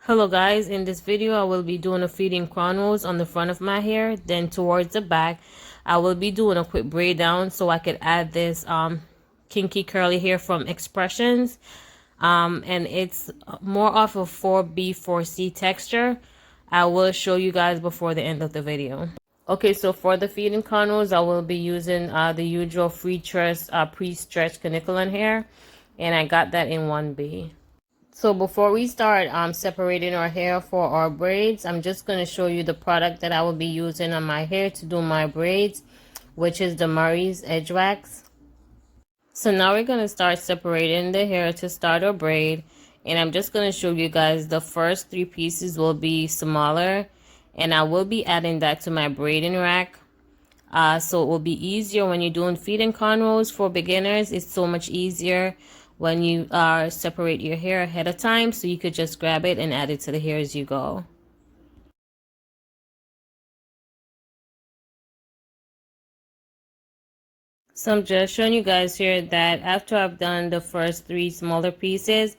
Hello guys, in this video I will be doing a feeding cornrows on the front of my hair. Then towards the back I will be doing a quick braid down so I could add this kinky curly hair from Expressions. And it's more off of 4B 4C texture. I will show you guys before the end of the video. Okay, so for the feeding cornrows I will be using the usual free tress pre-stretched caniculin hair, and I got that in 1B. So before we start separating our hair for our braids, I'm just going to show you the product that I will be using on my hair to do my braids, which is the Murray's Edge Wax. So now we're going to start separating the hair to start our braid, and I'm just going to show you guys the first 3 pieces will be smaller, and I will be adding that to my braiding rack. So it will be easier when you're doing feeding cornrows for beginners. It's so much easier when you separate your hair ahead of time, so you could just grab it and add it to the hair as you go. So I'm just showing you guys here that after I've done the first 3 smaller pieces,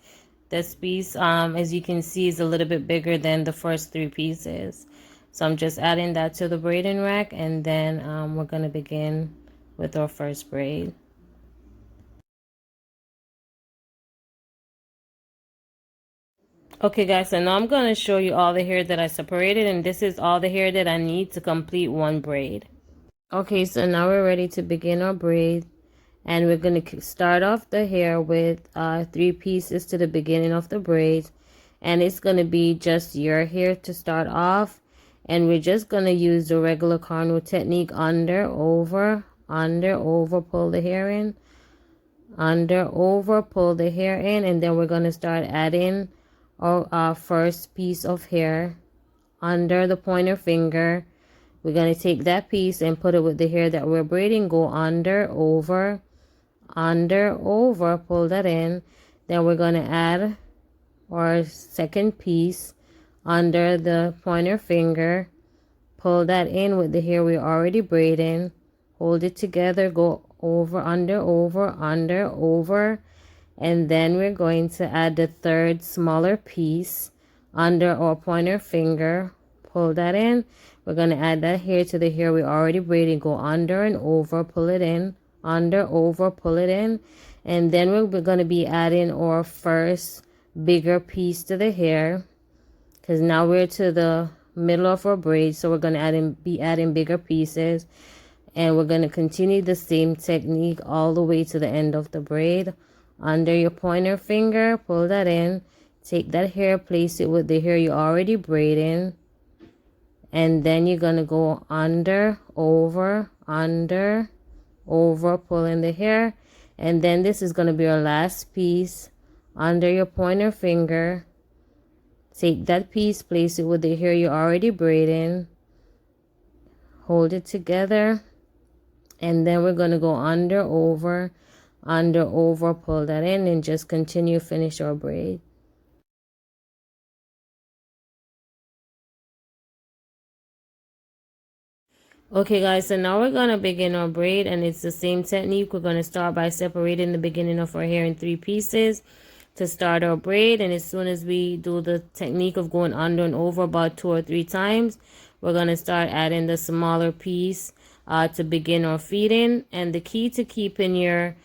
this piece as you can see is a little bit bigger than the first 3 pieces. So I'm just adding that to the braiding rack, and then we're going to begin with our first braid. Okay guys, so now I'm going to show you all the hair that I separated, and this is all the hair that I need to complete one braid. Okay, so now we're ready to begin our braid, and we're going to start off the hair with 3 pieces to the beginning of the braid, and it's going to be just your hair to start off, and we're just going to use the regular cornrow technique: under, over, pull the hair in, under, over, pull the hair in, and then we're going to start adding our first piece of hair under the pointer finger. We're going to take that piece and put it with the hair that we're braiding, go under, over, pull that in. Then we're going to add our second piece under the pointer finger, pull that in with the hair we're already braiding, hold it together, go over, over, and then we're going to add the third smaller piece under our pointer finger, pull that in. We're going to add that hair to the hair we already braided, go under and over, pull it in, under, over, pull it in, and then we're going to be adding our first bigger piece to the hair, because now we're to the middle of our braid, so we're going to be adding bigger pieces, and we're going to continue the same technique all the way to the end of the braid. Under your pointer finger, pull that in, take that hair, place it with the hair you already braiding, and then you're going to go under, over, pull in the hair, and then this is going to be our last piece. Under your pointer finger, take that piece, place it with the hair you already braiding, hold it together, and then we're going to go under, over, pull that in, and just continue, finish our braid. Okay guys, so now we're going to begin our braid, and it's the same technique. We're going to start by separating the beginning of our hair in 3 pieces to start our braid, and as soon as we do the technique of going under and over about 2 or 3 times, we're going to start adding the smaller piece to begin our feeding. And the key to keeping your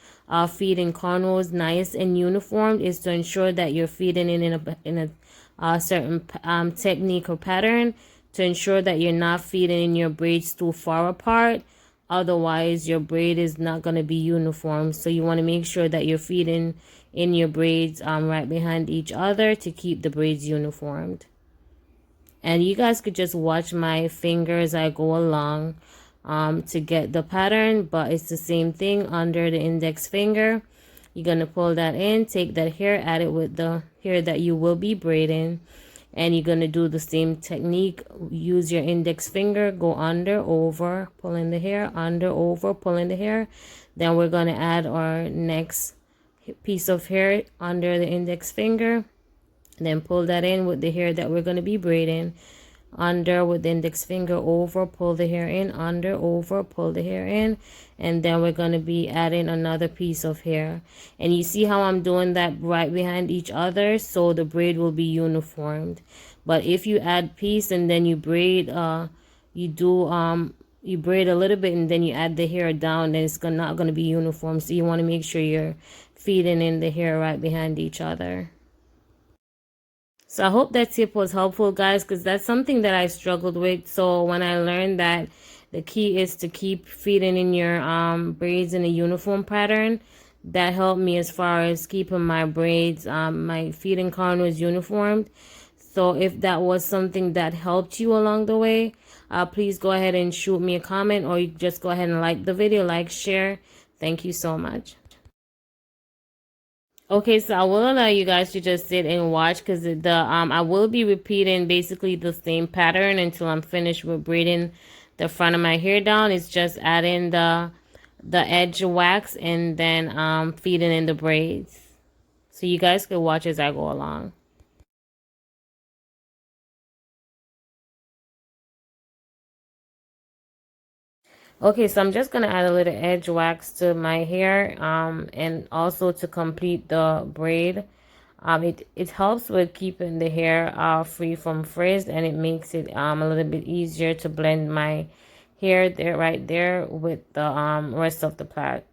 feeding cornrows nice and uniform is to ensure that you're feeding in a certain technique or pattern, to ensure that you're not feeding your braids too far apart. Otherwise your braid is not going to be uniform. So you want to make sure that you're feeding in your braids right behind each other to keep the braids uniformed. And you guys could just watch my fingers as I go along to get the pattern, but it's the same thing. Under the index finger, you're going to pull that in, take that hair, add it with the hair that you will be braiding, and you're going to do the same technique. Use your index finger, go under, over, pull in the hair, under, over, pull in the hair. Then we're going to add our next piece of hair under the index finger, then pull that in with the hair that we're going to be braiding, under with the index finger, over, pull the hair in, under, over, pull the hair in, and then we're going to be adding another piece of hair. And you see how I'm doing that right behind each other, so the braid will be uniformed. But if you add piece and then you braid, you braid a little bit and then you add the hair down, then it's not going to be uniform. So you want to make sure you're feeding in the hair right behind each other. So I hope that tip was helpful, guys, because that's something that I struggled with. So when I learned that the key is to keep feeding in your braids in a uniform pattern, that helped me as far as keeping my braids, my feeding cornrows uniformed. So if that was something that helped you along the way, please go ahead and shoot me a comment, or you just go ahead and like the video, like, share. Thank you so much. Okay, so I will allow you guys to just sit and watch, because I will be repeating basically the same pattern until I'm finished with braiding the front of my hair down. It's just adding the edge wax and then feeding in the braids. So you guys can watch as I go along. Okay, so I'm just gonna add a little edge wax to my hair, and also to complete the braid. It helps with keeping the hair free from frizz, and it makes it a little bit easier to blend my hair there right there with the rest of the plait.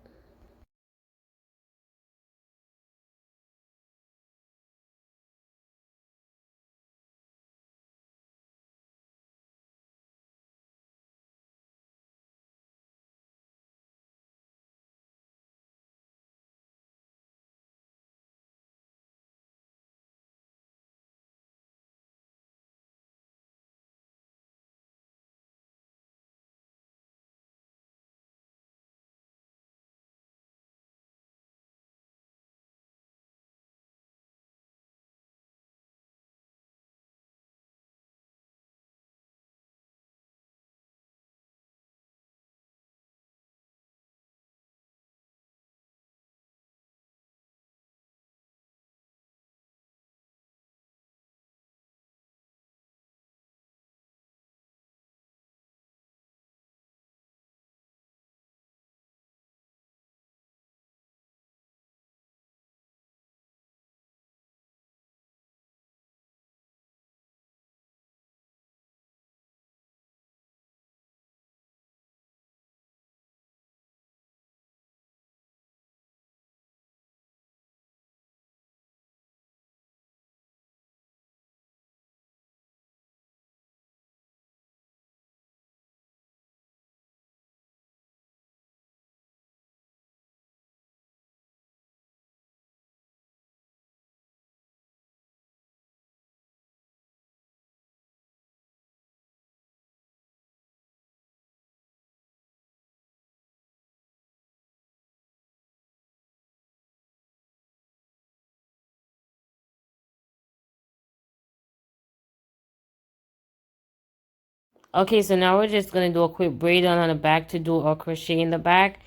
Okay, so now we're just gonna do a quick braid on the back to do a crochet in the back.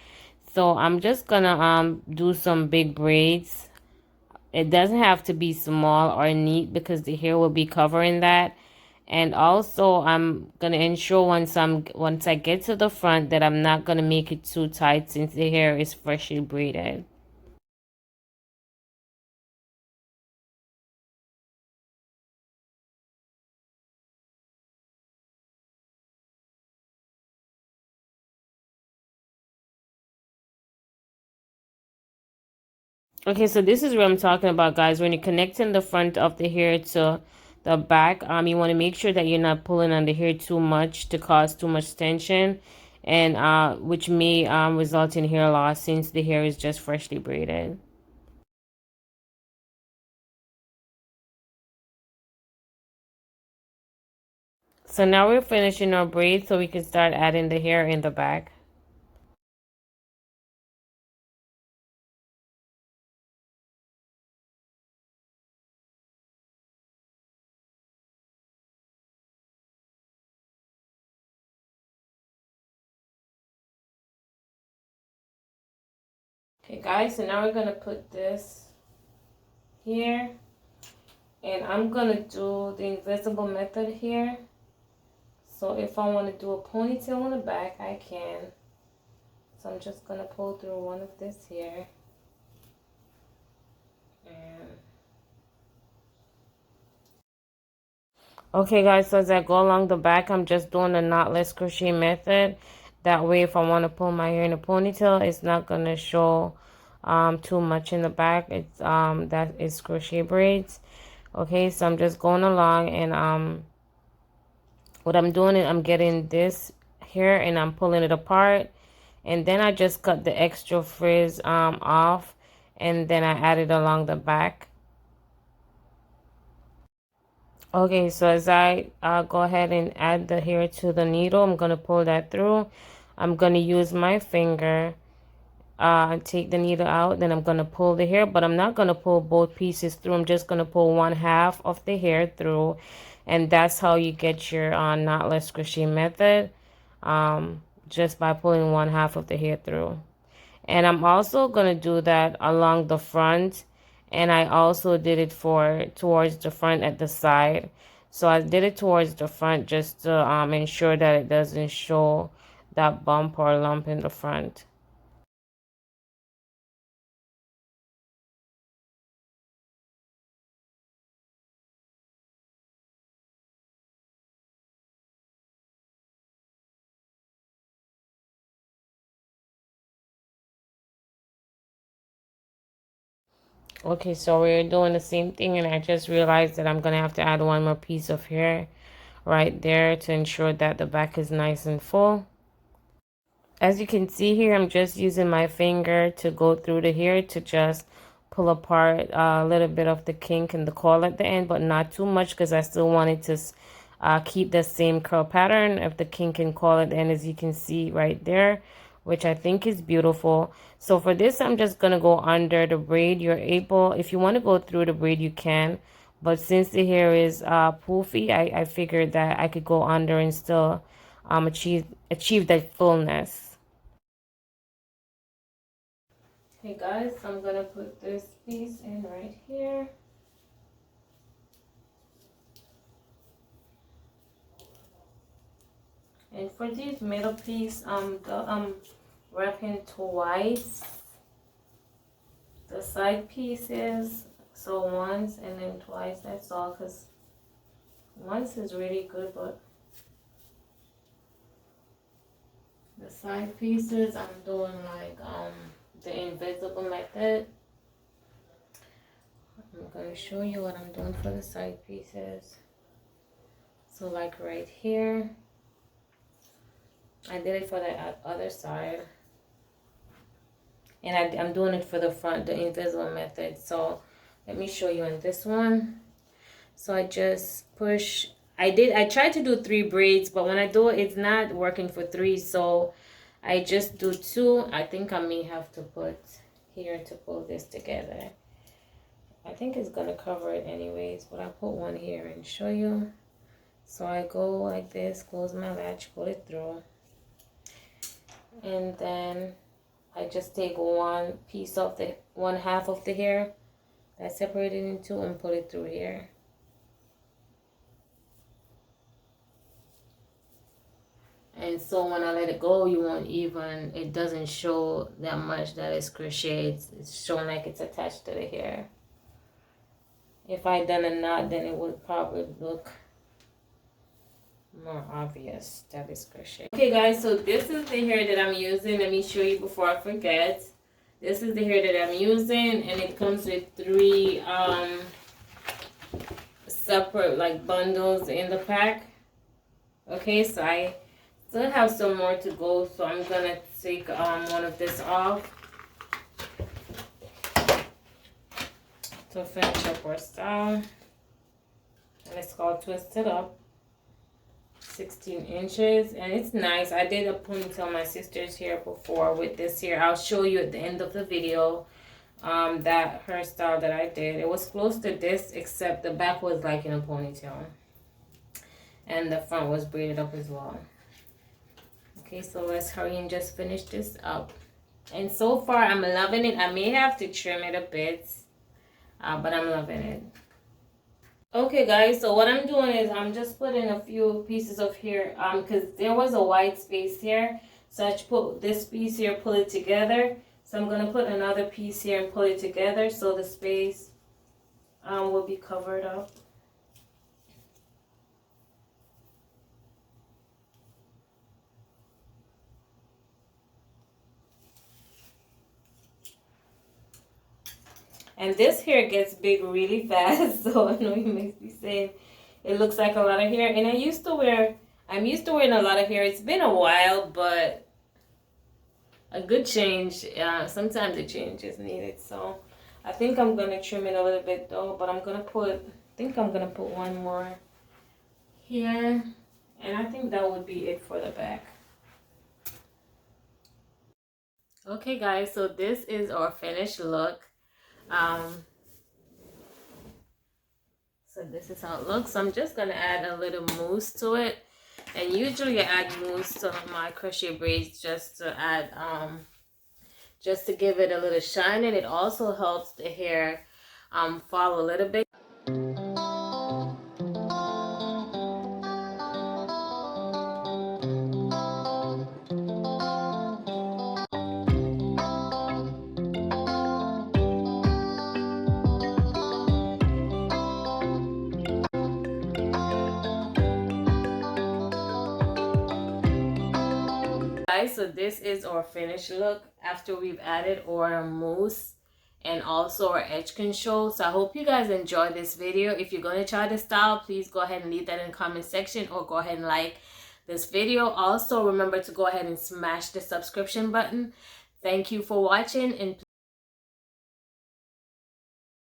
So I'm just gonna do some big braids. It doesn't have to be small or neat because the hair will be covering that. And also I'm gonna ensure once I get to the front that I'm not gonna make it too tight since the hair is freshly braided. Okay, so this is what I'm talking about, guys. When you're connecting the front of the hair to the back, you want to make sure that you're not pulling on the hair too much to cause too much tension, and which may result in hair loss since the hair is just freshly braided. So now we're finishing our braid, so we can start adding the hair in the back. Okay, guys, so now we're gonna put this here, and I'm gonna do the invisible method here. So if I want to do a ponytail on the back, I can. So I'm just going to pull through one of this here. And okay guys, so as I go along the back, I'm just doing the knotless crochet method. That way if I want to pull my hair in a ponytail, it's not going to show too much in the back. It's that is crochet braids. Okay, so I'm just going along, and what I'm doing is I'm getting this here and I'm pulling it apart, and then I just cut the extra frizz off, and then I add it along the back. Okay, so as I go ahead and add the hair to the needle, I'm going to pull that through. I'm going to use my finger and take the needle out. Then I'm going to pull the hair, but I'm not going to pull both pieces through. I'm just going to pull one half of the hair through. And that's how you get your knotless crochet method, just by pulling one half of the hair through. And I'm also going to do that along the front. And I also did it towards the front at the side. So I did it towards the front just to ensure that it doesn't show that bump or lump in the front. Okay, so we're doing the same thing, and I just realized that I'm going to have to add one more piece of hair right there to ensure that the back is nice and full. As you can see here, I'm just using my finger to go through the hair to just pull apart a little bit of the kink and the coil at the end, but not too much because I still wanted to keep the same curl pattern of the kink and coil at the end, as you can see right there, which I think is beautiful. So for this, I'm just going to go under the braid. You're able, if you want to go through the braid, you can. But since the hair is poofy, I figured that I could go under and still achieve that fullness. Hey guys, I'm gonna put this piece in right here. And for this middle piece, I'm wrapping twice the side pieces. So once and then twice, that's all, because once is really good, but the side pieces I'm doing like the invisible method. I'm going to show you what I'm doing for the side pieces. So like right here, I did it for the other side, and I'm doing it for the front, the invisible method. So let me show you in this one. So I just push. I tried to do 3 braids, but when I do it, it's not working for 3. So I just do 2. I think I may have to put here to pull this together. I think it's gonna cover it anyways, but I'll put one here and show you. So I go like this, close my latch, pull it through, and then I just take one half of the hair that's separated in 2 and put it through here. And so when I let it go, you won't even, it doesn't show that much that it's crocheted. It's showing like it's attached to the hair. If I done a knot, then it would probably look more obvious that it's crochet. Okay guys, so this is the hair that I'm using. Let me show you before I forget. This is the hair that I'm using, and it comes with 3 separate like bundles in the pack. Okay, so I still have some more to go, so I'm gonna take one of this off to finish up our style. And it's called Twisted Up, 16 inches, and it's nice. I did a ponytail on my sister's hair before with this hair. I'll show you at the end of the video that hairstyle that I did. It was close to this, except the back was like in a ponytail and the front was braided up as well. Okay, so let's hurry and just finish this up. And so far I'm loving it. I may have to trim it a bit, but I'm loving it. Okay guys, so what I'm doing is I'm just putting a few pieces of here because there was a white space here, so I put this piece here, pull it together. So I'm going to put another piece here and pull it together so the space will be covered up. And this hair gets big really fast, so I know you may be saying it looks like a lot of hair. And I'm used to wearing a lot of hair. It's been a while, but a good change. Sometimes a change is needed. So I think I'm gonna trim it a little bit though, but I think I'm gonna put one more here, and I think that would be it for the back. Okay guys, so this is our finished look. So this is how it looks. I'm just gonna add a little mousse to it, and usually I add mousse to my crochet braids just to add just to give it a little shine, and it also helps the hair fall a little bit. Guys, so this is our finished look after we've added our mousse and also our edge control. So I hope you guys enjoyed this video. If you're going to try this style, please go ahead and leave that in the comment section, or go ahead and like this video. Also remember to go ahead and smash the subscription button. Thank you for watching, and